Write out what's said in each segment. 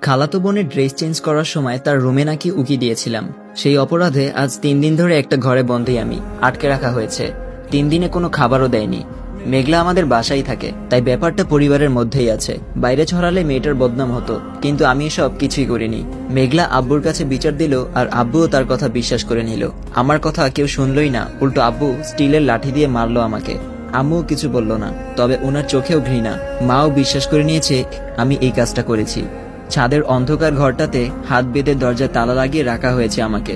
খালাতো বোনের dress change করার সময় তার রুমে নাকি উকি দিয়েছিলাম। সেই অপরাধে আজ 3 দিন ধরে একটা ঘরে বন্দী আমি, আটকে রাখা হয়েছে। 3 দিনে কোনো খাবারও দেয়নি। মেঘলা আমাদের বাসায় থাকে, তাই ব্যাপারটা পরিবারের মধ্যেই আছে। বাইরে ছড়ালে মেয়েটার বদনাম হতো, কিন্তু আমি এসব কিছুই করিনি। মেঘলা আব্বুর কাছে বিচার দিল, আর আব্বুও তার কথা বিশ্বাস করে নিল। আমার কথা কেউ শুনলই না, উল্টো আব্বু স্টিলের লাঠি দিয়ে মারলো আমাকে। আম্মুও কিছু বলল না, তবে ওনার চোখেও ঘৃণা। মাও বিশ্বাস করে নিয়েছে আমি এই কাজটা করেছি। ছাদের অন্ধকার ঘরটাতে হাত বেঁধে দরজায় তালা লাগিয়ে রাখা হয়েছে আমাকে।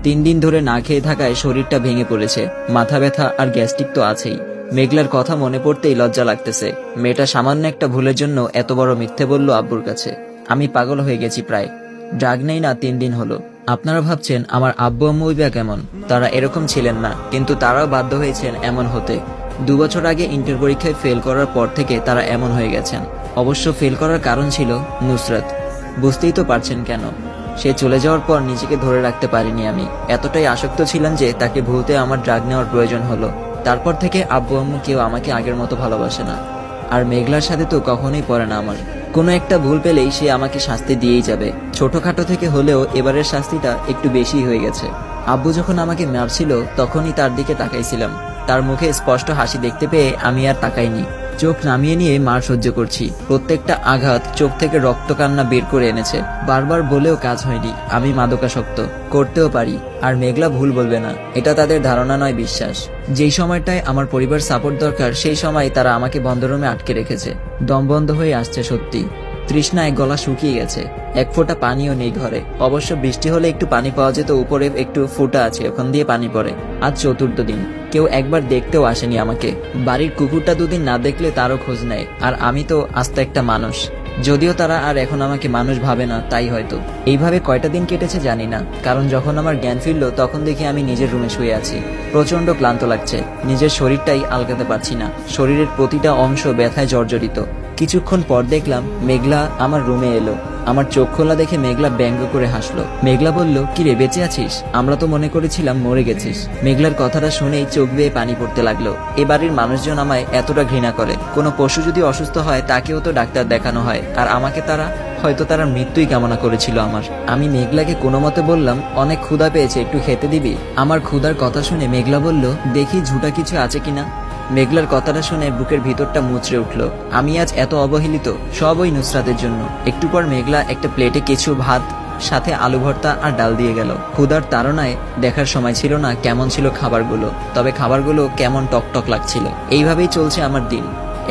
3 দিন ধরে না খেয়ে থাকায় শরীরটা ভেঙে পড়েছে, মাথা ব্যথা আর গ্যাস্ট্রিক তো আছেই। মেঘলার কথা মনে পড়তেই লজ্জা লাগতেছে। মেয়েটা সামান্য একটা ভুলের জন্য এত বড় মিথ্যে বলল আব্বুর কাছে। আমি পাগল হয়ে গেছি প্রায়। ড্রাগ নেই না 3 দিন হলো। আপনারা ভাবছেন আমার আব্বু আম্মু বা কেমন? তারা এরকম ছিলেন না, কিন্তু তারাও বাধ্য হয়েছেন এমন হতে। 2 বছর আগে ইন্টার পরীক্ষায় ফেল করার পর থেকে তারা এমন হয়ে গেছেন। অবশ্য ফেল করার কারণ ছিল নুসরাত। বুঝতেই তো পারছেন কেন। সে চলে যাওয়ার পর নিজেকে ধরে রাখতে পারিনি আমি। এতটাই আসক্ত ছিলাম যে তাকে ভুলতে আমার ড্রাগ নেওয়ার প্রয়োজন হলো। তারপর থেকে আব্বু আম্মু কেউ আমাকে আগের মতো ভালোবাসে না। আর মেঘলার সাথে তো কখনোই পড়ে না আমার। কোনো একটা ভুল পেলেই সে আমাকে শাস্তি দিয়েই যাবে। ছোটখাটো থেকে হলেও এবারের শাস্তিটা একটু বেশি হয়ে গেছে। আব্বু যখন আমাকে মারছিল তখনই তার দিকে তাকাইছিলাম। তার মুখে স্পষ্ট হাসি দেখতে পেয়ে আমি আর তাকাইনি। চোখ নামিয়ে নিয়ে মার সহ্য করছি। প্রত্যেকটা আঘাত চোখ থেকে রক্ত কান্না বের করে এনেছে। বারবার বলেও কাজ হয়নি আমি মাদকাসক্ত, করতেও পারি। আর মেঘলা ভুল বলবে না, এটা তাদের ধারণা নয়, বিশ্বাস। যেই সময়টায় আমার পরিবার সাপোর্ট দরকার, সেই সময় তারা আমাকে বন্ধ রুমে আটকে রেখেছে। দম বন্ধ হয়ে আসছে সত্যি। তৃষ্ণায় গলা শুকিয়ে গেছে। এক ফোঁটা পানিও নেই ঘরে। অবশ্য বৃষ্টি হলে একটু পানি পাওয়া যেত, উপরে একটু ফুটা আছে, ওখান দিয়ে পানি পড়ে। আজ 4র্থ দিন, কেউ একবার দেখতেও আসেনি আমাকে। বাড়ির কুকুরটা 2 দিন না দেখলে তারও খোঁজ নেয়। আর আমি তো আস্ত একটা মানুষ। যদিও তারা আর এখন আমাকে মানুষ ভাবে না, তাই হয়তো। এইভাবে কয়টা দিন কেটেছে জানি না, কারণ যখন আমার জ্ঞান ফিরল তখন দেখি আমি নিজের রুমে শুয়ে আছি। প্রচন্ড ক্লান্ত লাগছে, নিজের শরীরটাই আলগাতে পারছি না। শরীরের প্রতিটা অংশ ব্যথায় জর্জরিত। কিছুক্ষণ পর দেখলাম মেঘলা আমার রুমে এলো। আমার চোখ খোলা দেখে মেঘলা ব্যঙ্গ করে হাসলো। মেঘলা বলল, কি রে, বেঁচে আছিস? আমরা তো মনে করেছিলাম মরে গেছিস। মেঘলার কথাটা শুনেই চোখ বেয়ে পানি পড়তে লাগলো। এ বাড়ির মানুষজন আমায় এতটা ঘৃণা করে। কোনো পশু যদি অসুস্থ হয় তাকেও তো ডাক্তার দেখানো হয়, আর আমাকে হয়তো তারা মৃত্যুই কামনা করেছিল আমার। আমি মেঘলাকে কোনো মতে বললাম, অনেক ক্ষুধা পেয়েছে, একটু খেতে দিবি? আমার ক্ষুধার কথা শুনে মেঘলা বলল, দেখি ঝুটা কিছু আছে কিনা। মেঘলার কথাটা শুনে বুকের ভিতরটা মুচড়ে উঠল। আমি আজ এত অবহেলিত, সব ওই নুসরাতের জন্য। একটু পর মেঘলা একটা প্লেটে কিছু ভাত, সাথে আলু ভর্তা আর ডাল দিয়ে গেল। ক্ষুধার তাড়নায় দেখার সময় ছিল না কেমন ছিল খাবারগুলো, তবে খাবারগুলো কেমন টকটক লাগছিল। এইভাবেই চলছে আমার দিন।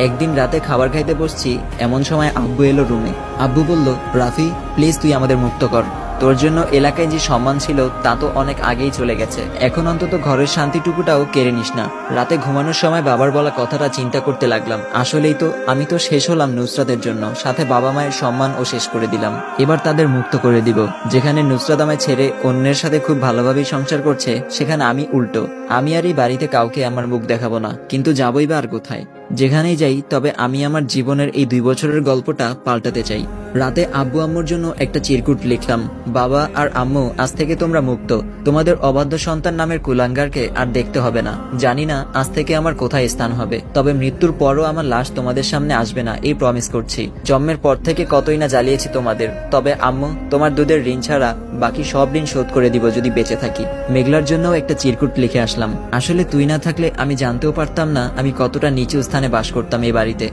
একদিন রাতে খাবার খাইতে বসছি, এমন সময় আব্বু এলো রুমে। আব্বু বলল, রাফি প্লিজ তুই আমাদের মুক্ত কর। তোর জন্য এলাকায় যে সম্মান ছিল তা তো অনেক আগেই চলে গেছে। এখন অন্তত ঘরের শান্তিটুকুটাও কেড়ে নিস না। রাতে ঘুমানোর সময় বাবার বলা কথাটা চিন্তা করতে লাগলাম। আসলেই তো আমি তো শেষ হলাম নুসরাতের জন্য, সাথে বাবা মায়ের সম্মানও শেষ করে দিলাম। এবার তাদের মুক্ত করে দিব। যেখানে নুসরাত আমায় ছেড়ে অন্যের সাথে খুব ভালোভাবেই সংসার করছে, সেখানে আমি উল্টো। আমি আর এই বাড়িতে কাউকে আমার মুখ দেখাবো না, কিন্তু যাবই বা আর কোথায়? যেখানেই যাই, তবে আমি আমার জীবনের এই 2 বছরের গল্পটা পাল্টাতে চাই। রাতে আব্বু আম্মুর জন্য একটা চিরকুট লিখলাম, বাবা আর আম্মু, আজ থেকে তোমরা মুক্ত। তোমাদের অবাধ্য সন্তান নামের কুলাঙ্গারকে আর দেখতে হবে না। জানি না আজ থেকে আমার কোথায় স্থান হবে, তবে মৃত্যুর পরও আমার লাশ তোমাদের সামনে আসবে না, এই প্রমিস করছি। জন্মের পর থেকে কতই না জ্বালিয়েছি তোমাদের, তবে আম্মু, তোমার দুধের ঋণ ছাড়া বাকি সব ঋণ শোধ করে দিব যদি বেঁচে থাকি। মেঘলার জন্যও একটা চিরকুট লিখে আসলাম। আসলে তুই না থাকলে আমি জানতেও পারতাম না আমি কতটা নিচু স্থানে বাস করতাম এই বাড়িতে।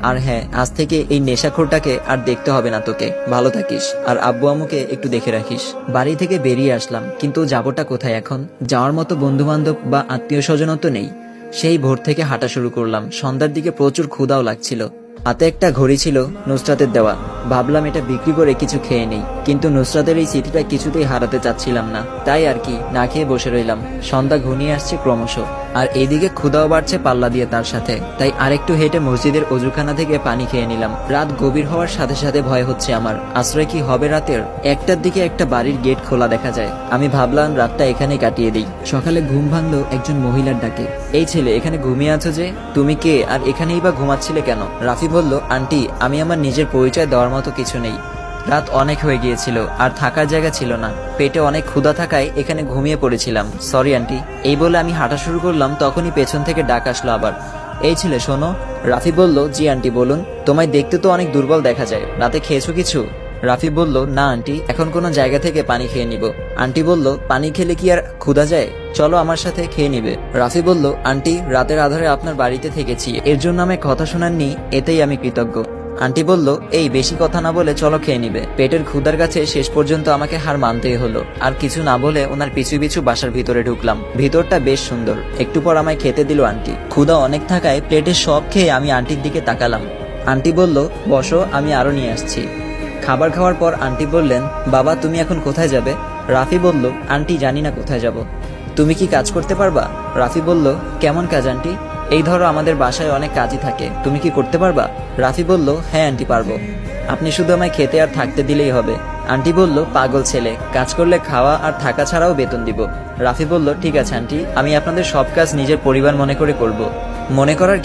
আর হ্যাঁ, আজ থেকে এই নেশাখোরটাকে আর দেখতে হবে না তোকে। ভালো থাকিস, আর আব্বু আম্মুকে একটু দেখে রাখিস। বাড়ি থেকে বেরিয়ে আসলাম, কিন্তু যাবোটা কোথায় এখন? যাওয়ার মতো বন্ধু বান্ধব বা আত্মীয় স্বজনও তো নেই। সেই ভোর থেকে হাঁটা শুরু করলাম। সন্ধ্যার দিকে প্রচুর ক্ষুধাও লাগছিল। হাতে একটা ঘড়ি ছিল নুসরাতের দেওয়া। ভাবলাম এটা বিক্রি করে কিছু খেয়ে নেই, কিন্তু নুসরাতের এই স্মৃতিটা কিছুতেই হারাতে চাচ্ছিলাম না। তাই আর কি, না খেয়ে বসে রইলাম। সন্ধ্যা ঘনিয়ে আসছে ক্রমশ, আর এইদিকে ক্ষুধাও বাড়ছে পাল্লা দিয়ে তার সাথে। তাই আরেকটু হেঁটে মসজিদের অজুখানা থেকে পানি খেয়ে নিলাম। রাত গভীর হওয়ার সাথে সাথে ভয় হচ্ছে আমার, আশ্রয় কি হবে রাতের? 1টার দিকে একটা বাড়ির গেট খোলা দেখা যায়। আমি ভাবলাম রাতটা এখানেই কাটিয়ে দিই। সকালে ঘুম ভাঙলো একজন মহিলার ডাকে। এই ছেলে, এখানে ঘুমিয়ে আছো যে? তুমি কে, আর এখানেই বা ঘুমাচ্ছিলে কেন? রাফি বলল, আন্টি, আমি আমার নিজের পরিচয় দেওয়ার মতো কিছু নেই। রাত অনেক হয়ে গিয়েছিল, আর থাকার জায়গা ছিল না। পেটে অনেক ক্ষুধা থাকায় এখানে ঘুমিয়ে পড়েছিলাম। Sorry aunty. এই বলে আমি হাঁটা শুরু করলাম, তখনই পেছন থেকে ডাক আসলো আবার, এই ছেলে শোনো। রাফি বলল, জি আন্টি বলুন। তোমায় দেখতে তো অনেক দুর্বল দেখা যায়, রাতে খেয়েছো কিছু? রাফি বলল, না আন্টি, এখন কোনো জায়গা থেকে পানি খেয়ে নিব। আন্টি বলল, পানি খেলে কি আর ক্ষুধা যায়? চলো আমার সাথে খেয়ে নিবে। রাফি বলল, আন্টি, রাতের আধারে আপনার বাড়িতে থেকেছি, এর জন্য আমায় কথা শোনাননি, এতেই আমি কৃতজ্ঞ। আন্টি বলল, এই বেশি কথা না বলে চলো খেয়ে নিবে। পেটের ক্ষুধার কাছে শেষ পর্যন্ত আমাকে হার মানতেই হলো। আর কিছু না বলে ওনার পিছু পিছু বাসার ভিতরে ঢুকলাম। ভিতরটা বেশ সুন্দর। একটু পর আমায় খেতে দিল আন্টি। ক্ষুধা অনেক থাকায় প্লেটের সব খেয়ে আমি আন্টির দিকে তাকালাম। আন্টি বলল, বসো, আমি আরো নিয়ে আসছি। খাবার খাওয়ার পর আন্টি বললেন, বাবা তুমি এখন কোথায় যাবে? রাফি বলল, আন্টি জানি না কোথায় যাব। তুমি কি কাজ করতে পারবা? রাফি বলল, কেমন কাজ আন্টি? এই ধরো আমাদের বাসায় অনেক কাজই থাকে, তুমি কি করতে পারবা? রাফি বলল, হ্যাঁ আন্টি পারবো, আপনি শুধু আমায় খেতে আর থাকতে দিলেই হবে। আন্টি বলল, পাগল ছেলে, কাজ করলে খাওয়া আর থাকা ছাড়াও বেতন দিব। রাফি বলল, ঠিক আছে আন্টি, আমি আপনাদের সব কাজ নিজের পরিবার মনে করে করব। মনে করার কি